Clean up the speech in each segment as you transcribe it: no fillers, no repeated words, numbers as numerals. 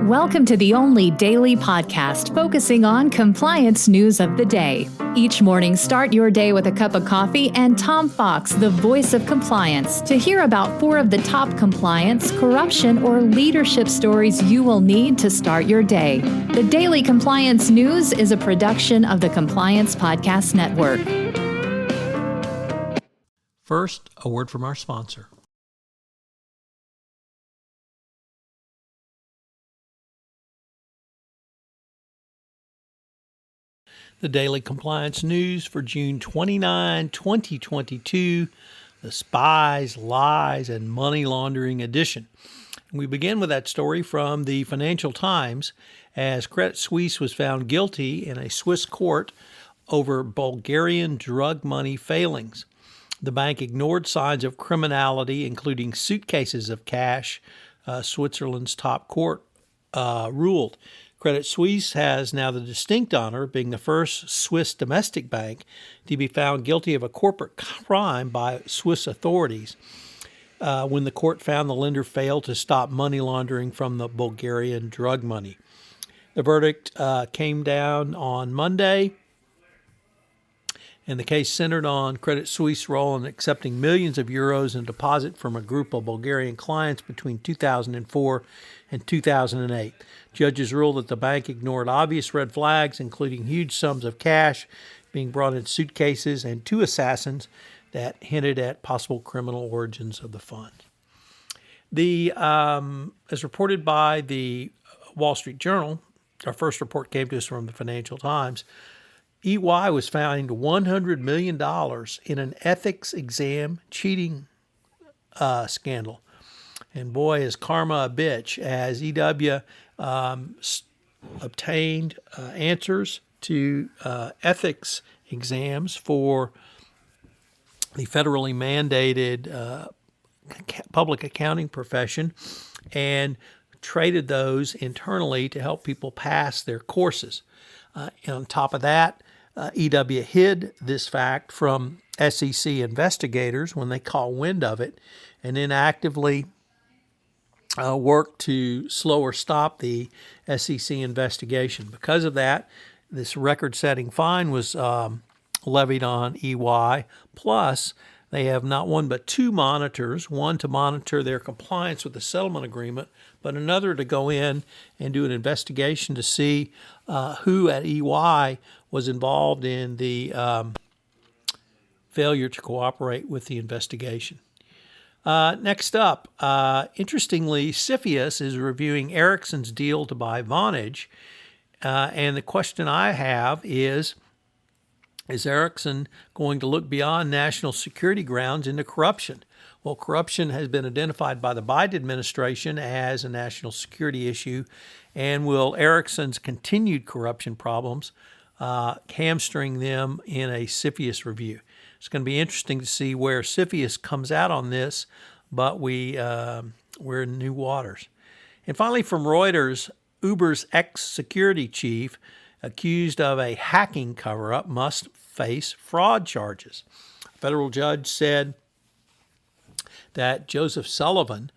Welcome to the only daily podcast focusing on compliance news of the day. Each morning, start your day with a cup of coffee and Tom Fox, the voice of compliance, to hear about 4 of the top compliance, corruption, or leadership stories you will need to start your day. The Daily Compliance News is a production of the Compliance Podcast Network. First, a word from our sponsor. The Daily Compliance News for June 29, 2022, the Spies, Lies, and Money-Laundering edition. We begin with that story from the Financial Times as Credit Suisse was found guilty in a Swiss court over Bulgarian drug money failings. The bank ignored signs of criminality, including suitcases of cash, Switzerland's top court ruled. Credit Suisse has now the distinct honor of being the first Swiss domestic bank to be found guilty of a corporate crime by Swiss authorities when the court found the lender failed to stop money laundering from the Bulgarian drug money. The verdict came down on Monday, and the case centered on Credit Suisse's role in accepting millions of euros in deposit from a group of Bulgarian clients between 2004 and 2008. Judges ruled that the bank ignored obvious red flags, including huge sums of cash being brought in suitcases and 2 assassins that hinted at possible criminal origins of the fund. As reported by the Wall Street Journal, our first report came to us from the Financial Times, EY was fined $100 million in an ethics exam cheating scandal. And boy, is karma a bitch, as EW obtained answers to ethics exams for the federally mandated public accounting profession and traded those internally to help people pass their courses. And on top of that, EW hid this fact from SEC investigators when they caught wind of it, and then actively worked to slow or stop the SEC investigation. Because of that, this record-setting fine was levied on EY. Plus, they have not one but 2 monitors, one to monitor their compliance with the settlement agreement, but another to go in and do an investigation to see who at EY was involved in the failure to cooperate with the investigation. Next up, interestingly, Cfius is reviewing Ericsson's deal to buy Vonage, and the question I have is Ericsson going to look beyond national security grounds into corruption? Well, corruption has been identified by the Biden administration as a national security issue, and will Ericsson's continued corruption problems hamstring them in a Cfius review? It's going to be interesting to see where Cfius comes out on this, but we're in new waters. And finally, from Reuters, Uber's ex-security chief accused of a hacking cover-up must face fraud charges. A federal judge said that Joseph Sullivan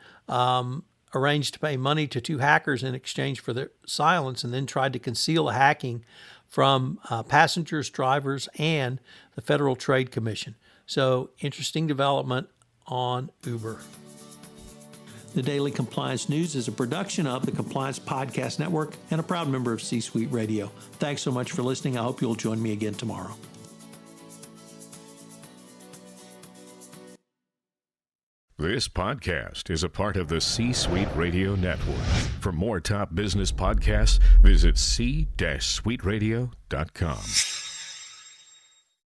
arranged to pay money to 2 hackers in exchange for their silence and then tried to conceal the hacking from passengers, drivers, and the Federal Trade Commission. So, interesting development on Uber. The Daily Compliance News is a production of the Compliance Podcast Network and a proud member of C-Suite Radio. Thanks so much for listening. I hope you'll join me again tomorrow. This podcast is a part of the C-Suite Radio Network. For more top business podcasts, visit c-suiteradio.com.